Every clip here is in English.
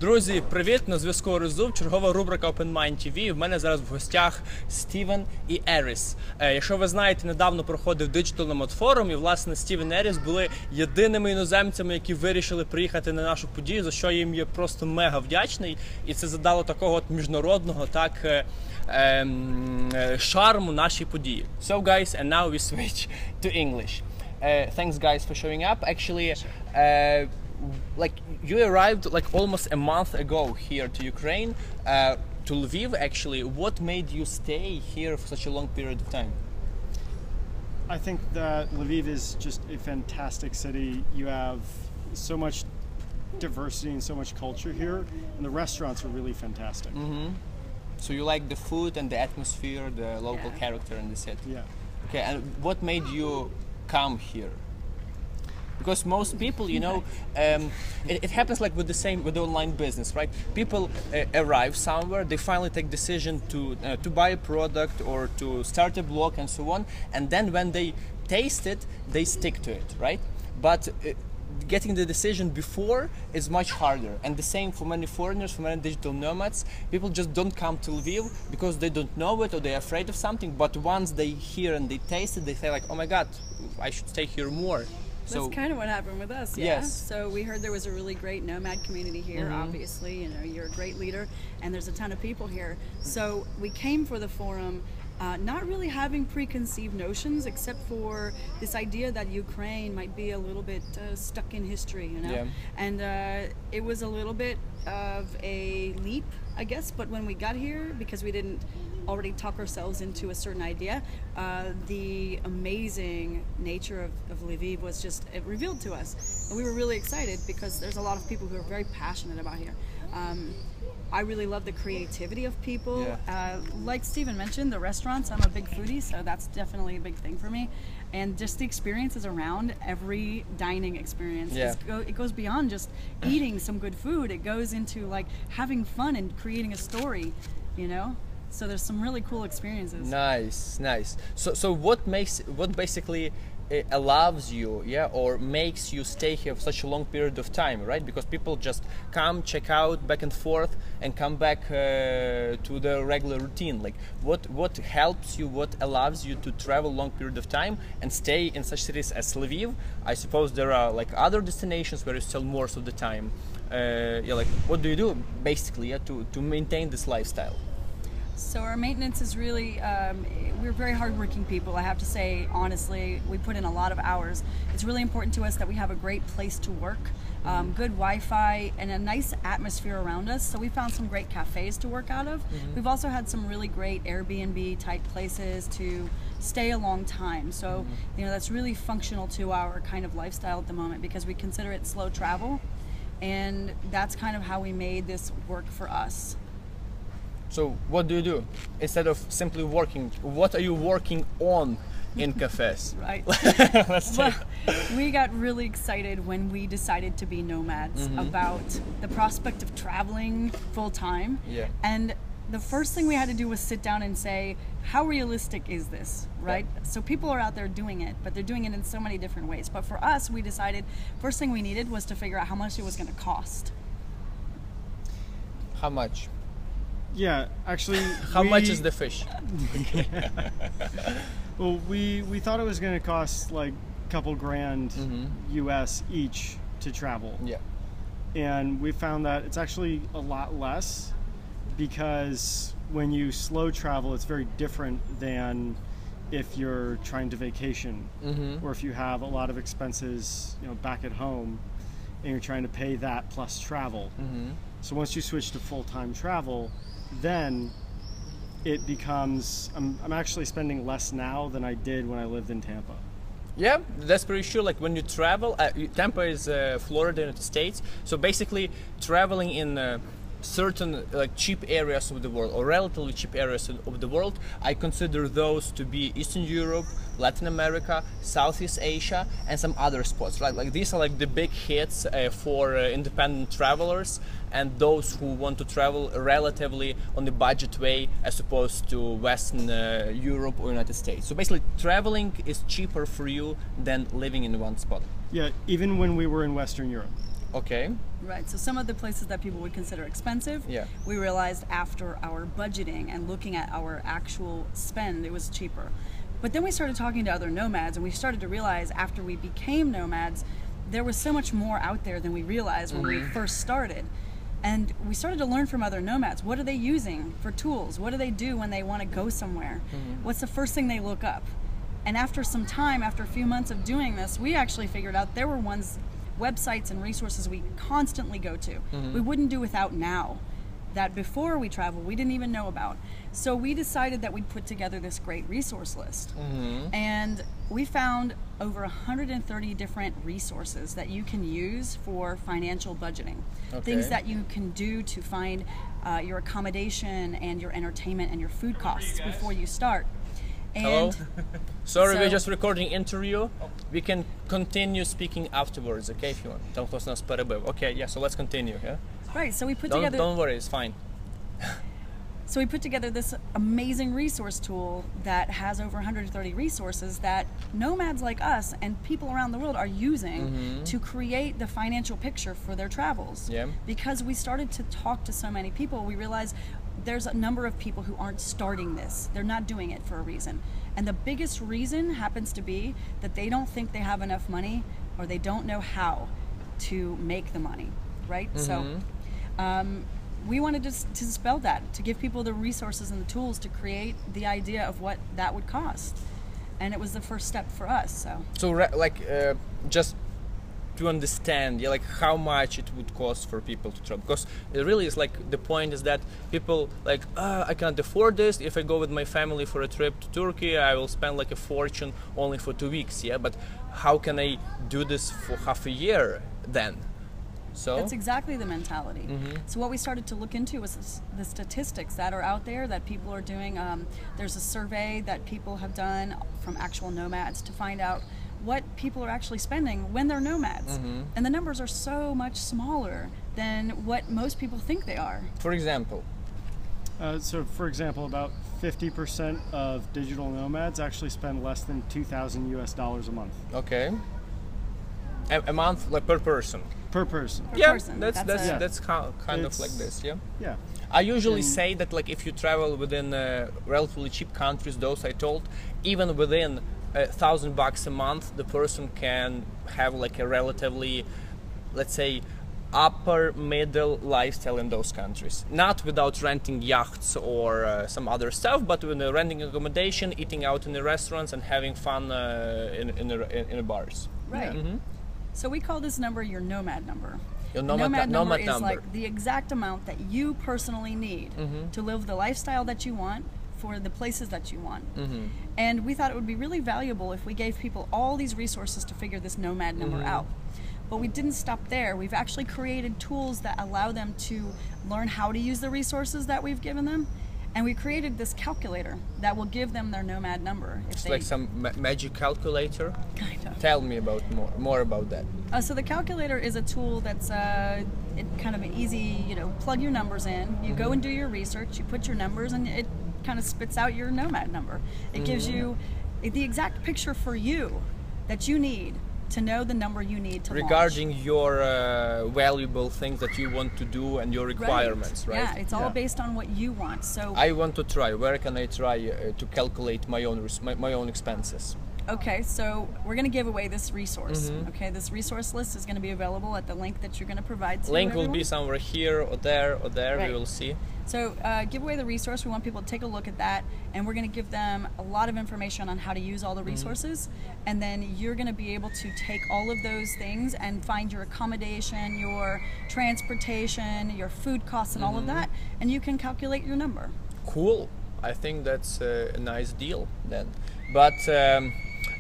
Друзі, привіт! На зв'язку Розмова, чергова рубрика Open Mind TV. В мене зараз в гостях Стівен і Еріс. Якщо ви знаєте, недавно проходив Digital Nomad Forum, і, власне, Стівен і Еріс були єдиними іноземцями, які вирішили приїхати на нашу подію, за що я їм є просто мега вдячний. І це задало такого от міжнародного, шарму нашій події. So, guys, and now we switch to English. Thanks, guys, for showing up. Actually, like you arrived like almost a month ago here to Ukraine, to Lviv actually. What made you stay here for such a long period of time? I think that Lviv is just a fantastic city. You have so much diversity and so much culture here, and the restaurants are really fantastic. Mm-hmm. So you like the food and the atmosphere, the local character in the city? Yeah. Okay, and what made you come here? Because most people, you know, it happens like with the online business, right? People arrive somewhere, they finally take decision to buy a product or to start a blog and so on, and then when they taste it, they stick to it, right? But getting the decision before is much harder, and the same for many foreigners, for many digital nomads. People just don't come to Lviv because they don't know it or they're afraid of something, but once they hear and they taste it, they say like, oh my god, I should stay here more. That's kind of what happened with us, yeah. Yes. So we heard there was a really great nomad community here, obviously, you know, you're a great leader, and there's a ton of people here. So we came for the forum, not really having preconceived notions, except for this idea that Ukraine might be a little bit stuck in history, you know? Yeah. And it was a little bit of a leap, I guess, but when we got here, because we didn't already talk ourselves into a certain idea, the amazing nature of Lviv was just revealed to us, and we were really excited because there's a lot of people who are very passionate about here. I really love the creativity of people. Like Stephen mentioned, the restaurants, I'm a big foodie, so that's definitely a big thing for me. And just the experiences around every dining experience. It goes beyond just eating some good food. It goes into like having fun and creating a story, you know? So there's some really cool experiences. Nice. So what basically allows you, or makes you stay here for such a long period of time, right? Because people just come, check out, back and forth, and come back to the regular routine. Like, what helps you, what allows you to travel long period of time and stay in such cities as Lviv? I suppose there are like other destinations where you sell most of the time. Like, what do you do basically to maintain this lifestyle? So our maintenance is really, we're very hardworking people. I have to say, honestly, we put in a lot of hours. It's really important to us that we have a great place to work, good Wi-Fi, and a nice atmosphere around us. So we found some great cafes to work out of. We've also had some really great Airbnb type places to stay a long time. So, you know, that's really functional to our kind of lifestyle at the moment because we consider it slow travel. And that's kind of how we made this work for us. So what do you do instead of simply working? What are you working on in cafes? Right. Well, we got really excited when we decided to be nomads about the prospect of traveling full time. And the first thing we had to do was sit down and say, how realistic is this, right? So people are out there doing it, but they're doing it in so many different ways. But for us, we decided first thing we needed was to figure out how much it was going to cost. How much? Yeah, actually. How much is the fish? Well, we thought it was going to cost like a couple grand US each to travel. And we found that it's actually a lot less because when you slow travel, it's very different than if you're trying to vacation or if you have a lot of expenses, you know, back at home and you're trying to pay that plus travel. So once you switch to full-time travel, then it becomes, I'm actually spending less now than I did when I lived in Tampa. Yeah, that's pretty sure. Like when you travel, Tampa is Florida, United States. So basically traveling in certain like cheap areas of the world or relatively cheap areas of the world, I consider those to be Eastern Europe, Latin America, Southeast Asia, and some other spots, right? Like these are like the big hits for independent travelers and those who want to travel relatively on the budget way as opposed to Western Europe or United States. So basically traveling is cheaper for you than living in one spot. Yeah, even when we were in Western Europe. Okay. Right, so some of the places that people would consider expensive, we realized after our budgeting and looking at our actual spend, it was cheaper. But then we started talking to other nomads, and we started to realize after we became nomads, there was so much more out there than we realized when we first started. And we started to learn from other nomads. What are they using for tools? What do they do when they want to go somewhere? What's the first thing they look up? And after some time, after a few months of doing this, we actually figured out there were websites and resources we constantly go to. We wouldn't do without now, that before we traveled we didn't even know about. So we decided that we'd put together this great resource list. And we found over 130 different resources that you can use for financial budgeting. Things that you can do to find your accommodation and your entertainment and your food costs before you start. And hello? Sorry, we're just recording interview. We can continue speaking afterwards, okay, if you want. Don't close us перебив. Okay, yeah, so let's continue, yeah? Right, so we put together... Don't worry, it's fine. So we put together this amazing resource tool that has over 130 resources that nomads like us and people around the world are using to create the financial picture for their travels. Because we started to talk to so many people, we realized there's a number of people who aren't starting this. They're not doing it for a reason. And the biggest reason happens to be that they don't think they have enough money, or they don't know how to make the money, right? So we wanted to dispel that, to give people the resources and the tools to create the idea of what that would cost. And it was the first step for us. So just to understand, like how much it would cost for people to travel, because it really is like the point is that people like I can't afford this. If I go with my family for a trip to Turkey, I will spend like a fortune only for 2 weeks. But how can I do this for half a year then? So that's exactly the mentality. So what we started to look into was the statistics that are out there that people are doing. There's a survey that people have done from actual nomads to find out what people are actually spending when they're nomads. And the numbers are so much smaller than what most people think they are. For example? For example, about 50% of digital nomads actually spend less than $2,000 a month. Okay. A month, like per person? Per person. That's kind of like this, yeah? I usually say that like if you travel within relatively cheap countries, those I told, even within $1,000 a month, the person can have like a relatively, let's say, upper middle lifestyle in those countries. Not without renting yachts or some other stuff, but with renting accommodation, eating out in the restaurants, and having fun in the bars. Right. So we call this number your nomad number. Your nomad number is like the exact amount that you personally need to live the lifestyle that you want, for the places that you want. And we thought it would be really valuable if we gave people all these resources to figure this nomad number out. But we didn't stop there. We've actually created tools that allow them to learn how to use the resources that we've given them. And we created this calculator that will give them their nomad number. It's like some magic calculator? Kind of. Tell me about more about that. So the calculator is a tool that's kind of an easy, plug your numbers in. You go and do your research, you put your numbers, and it kind of spits out your nomad number. It gives you the exact picture for you that you need to know the number you need to regarding launch. Your valuable things that you want to do and your requirements, right? Yeah, it's all based on what you want. So I want to try. Where can I try to calculate my own expenses? Okay, so we're going to give away this resource. Okay, this resource list is going to be available at the link that you're going to provide to link everyone. Will be somewhere here or there or there. Right. We will see. So give away the resource. We want people to take a look at that, and we're going to give them a lot of information on how to use all the resources, and then you're going to be able to take all of those things and find your accommodation, your transportation, your food costs, and all of that, and you can calculate your number. Cool. I think that's a nice deal then. But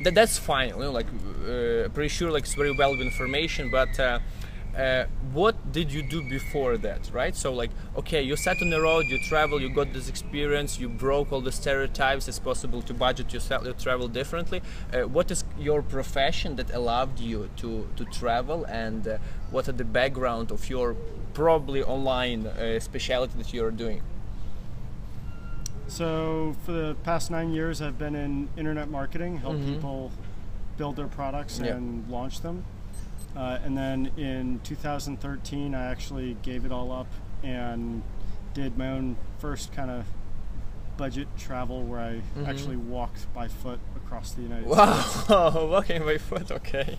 that's fine. Pretty sure it's very valuable information, but what did you do before that, right? So okay, you sat on the road, you travel, you got this experience, you broke all the stereotypes. It's possible to budget yourself, you travel differently. What is your profession that allowed you to travel, and what are the background of your probably online specialty that you're doing? So for the past 9 years, I've been in internet marketing, help people build their products and launch them. And then in 2013, I actually gave it all up and did my own first kind of budget travel where I actually walked by foot across the United States. Wow, walking by foot, okay.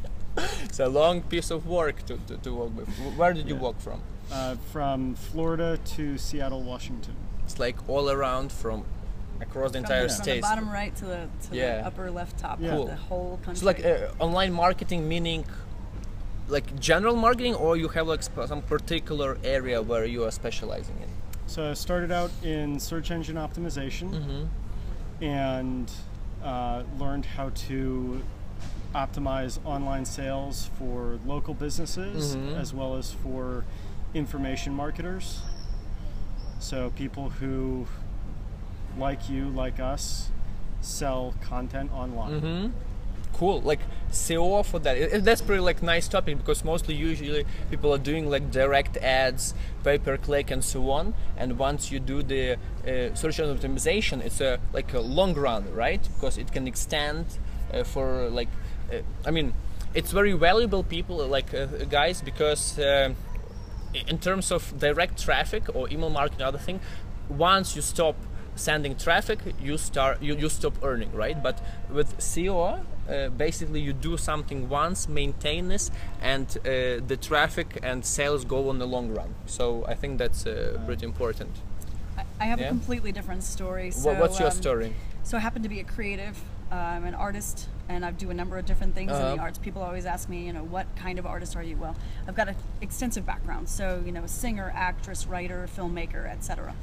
It's a long piece of work to walk by foot. Where did you walk from? From Florida to Seattle, Washington. It's like all around from across the entire From state. the bottom right to the upper left top of the whole country. So like online marketing meaning like general marketing, or you have like some particular area where you are specializing in? So I started out in search engine optimization and learned how to optimize online sales for local businesses as well as for information marketers. So people who, like you, like us, sell content online. Cool. Like SEO for that. That's pretty like nice topic, because mostly usually people are doing like direct ads, pay-per-click and so on. And once you do the search engine optimization, it's like a long run, right? Because it can extend for like, I mean, it's very valuable people like guys, because in terms of direct traffic or email marketing, other thing, once you stop sending traffic, you stop earning, right? But with SEO, basically you do something once, maintain this, and the traffic and sales go on the long run. So I think that's pretty important. I have a completely different story. So, what's your story? So I happen to be a creative. I'm an artist, and I do a number of different things in the arts. People always ask me, what kind of artist are you? Well, I've got an extensive background. So, singer, actress, writer, filmmaker, etc.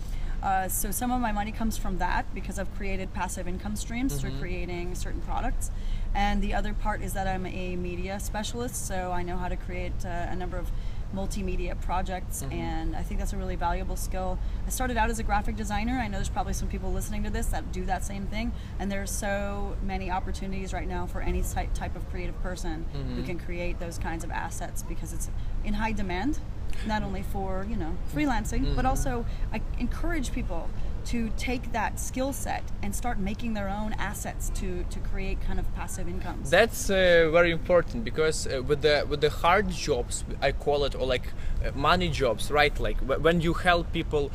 So some of my money comes from that, because I've created passive income streams through creating certain products. And the other part is that I'm a media specialist, so I know how to create a number of multimedia projects, and I think that's a really valuable skill. I started out as a graphic designer. I know there's probably some people listening to this that do that same thing, and there's so many opportunities right now for any type of creative person who can create those kinds of assets, because it's in high demand, not only for freelancing, but also I encourage people to take that skill set and start making their own assets to create kind of passive incomes. That's very important, because with the hard jobs, I call it, or like money jobs, right? Like when you help people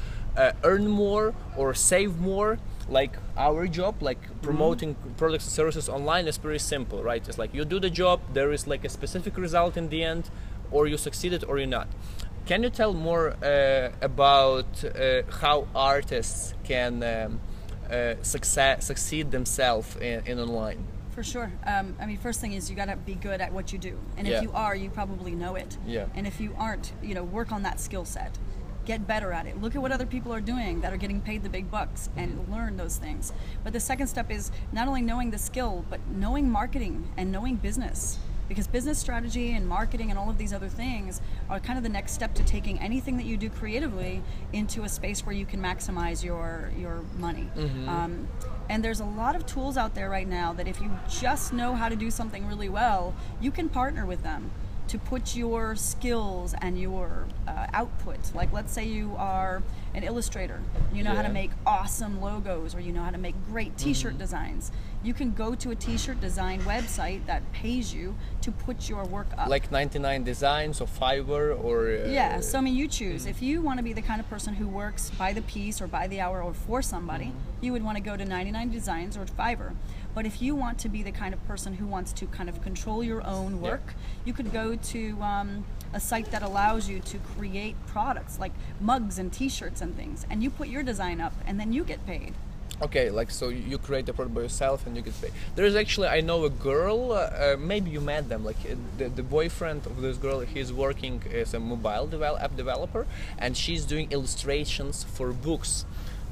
earn more or save more, like our job, like promoting products and services online, is pretty simple, right? It's like you do the job, there is like a specific result in the end, or you succeeded or you're not. Can you tell more about how artists can succeed themselves in online? For sure. I mean, first thing is you got to be good at what you do, and if you are, you probably know it. And if you aren't, work on that skill set. Get better at it. Look at what other people are doing that are getting paid the big bucks, and learn those things. But the second step is not only knowing the skill, but knowing marketing and knowing business. Because business strategy and marketing and all of these other things are kind of the next step to taking anything that you do creatively into a space where you can maximize your money. And there's a lot of tools out there right now that if you just know how to do something really well, you can partner with them to put your skills and your output. Like, let's say you are an illustrator, you know how to make awesome logos, or you know how to make great t-shirt designs. You can go to a t-shirt design website that pays you to put your work up. Like 99 Designs or Fiverr or... yeah, so I mean, you choose. If you want to be the kind of person who works by the piece or by the hour or for somebody, you would want to go to 99 Designs or Fiverr. But if you want to be the kind of person who wants to kind of control your own work, you could go to a site that allows you to create products like mugs and t-shirts and things, and you put your design up and then you get paid. Okay, like, so you create the product by yourself and you get paid. There is actually, I know a girl, maybe you met them, like the boyfriend of this girl, he's working as a mobile app developer, and she's doing illustrations for books.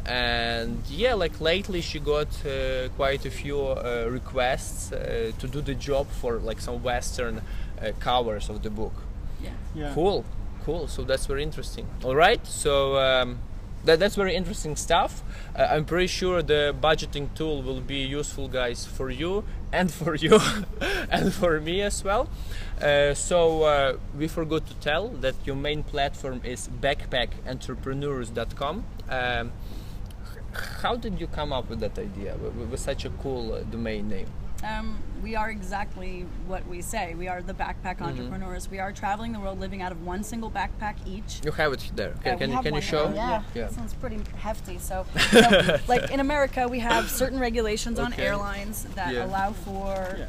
And yeah, like lately she got quite a few requests to do the job for like some Western covers of the book. Yeah. Cool. So that's very interesting. All right, so that's very interesting stuff. I'm pretty sure the budgeting tool will be useful, guys, for you and for you and for me as well. So we forgot to tell that your main platform is BackpackEntrepreneurs.com. How did you come up with that idea, with such a cool domain name? We are exactly what we say. We are the backpack entrepreneurs. We are traveling the world living out of one single backpack each. You have it there. Can you show? Yeah. That sounds pretty hefty. So, like in America, we have certain regulations on airlines that allow for,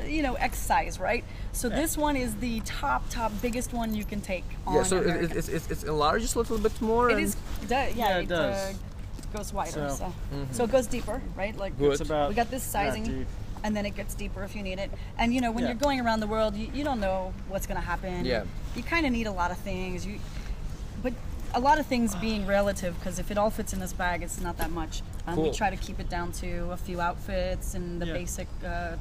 X size, right? So this one is the top biggest one you can take on American. It's enlarged a little bit more. It is. It does. It goes wider, so it goes deeper, right? Like it's about we got this sizing, and then it gets deeper if you need it. And when you're going around the world, you don't know what's going to happen. Yeah. You kind of need a lot of things. But a lot of things being relative, because if it all fits in this bag, it's not that much. We try to keep it down to a few outfits and the basic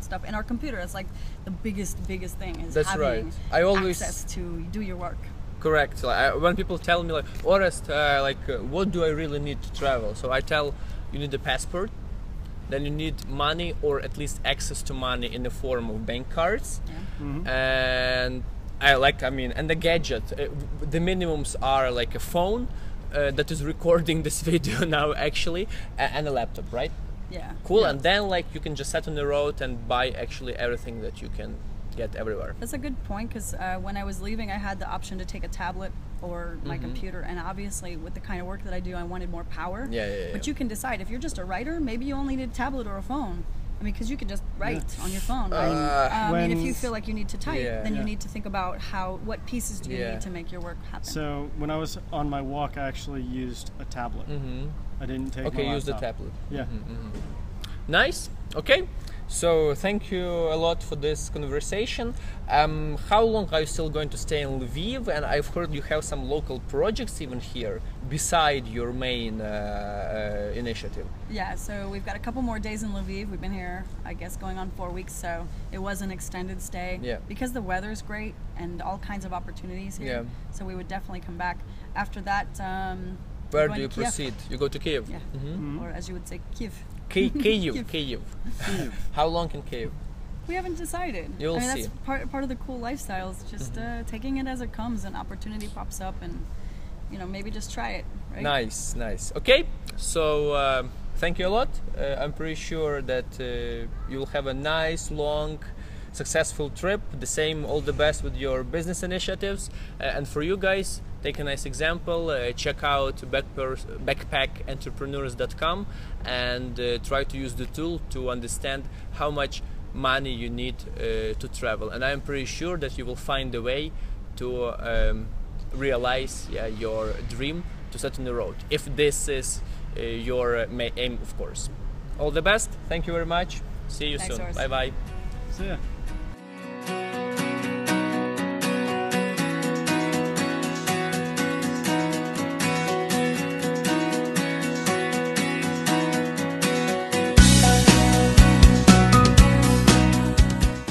stuff. And our computer is like the biggest thing is having access to do your work. Correct. When people tell me Orest, what do I really need to travel? So I tell you need a passport, then you need money or at least access to money in the form of bank cards, and and the gadget. The minimums are like a phone that is recording this video now actually, and a laptop, right? Yeah. Cool. And then you can just set on the road and buy actually everything that you can get everywhere. That's a good point, because when I was leaving, I had the option to take a tablet or my computer, and obviously with the kind of work that I do, I wanted more power. But you can decide if you're just a writer, maybe you only need a tablet or a phone. I mean, because you can just write on your phone. Right? If you feel like you need to type, then you need to think about what pieces do you need to make your work happen. So when I was on my walk, I actually used a tablet. I didn't take my laptop. Use the tablet. Yeah. Nice. Okay. So thank you a lot for this conversation. How long are you still going to stay in Lviv? And I've heard you have some local projects even here beside your main initiative. Yeah, so we've got a couple more days in Lviv. We've been here, I guess, going on 4 weeks, so it was an extended stay. Yeah. Because the weather's great and all kinds of opportunities here. Yeah. So we would definitely come back. After that, where do you proceed? You go to Kiev? Yeah, or as you would say, Kiev. Kyiv. How long in Kyiv? We haven't decided. You'll see. That's part of the cool lifestyle. Is just taking it as it comes. An opportunity pops up, and maybe just try it. Right? Nice. Okay, so thank you a lot. I'm pretty sure that you'll have a nice, long, successful trip. All the best with your business initiatives. And for you guys, take a nice example. Check out BackpackEntrepreneurs.com and try to use the tool to understand how much money you need to travel. And I'm pretty sure that you will find a way to realize your dream to set on the road, if this is your aim, of course. All the best. Thank you very much. See you soon. Bye bye. See ya.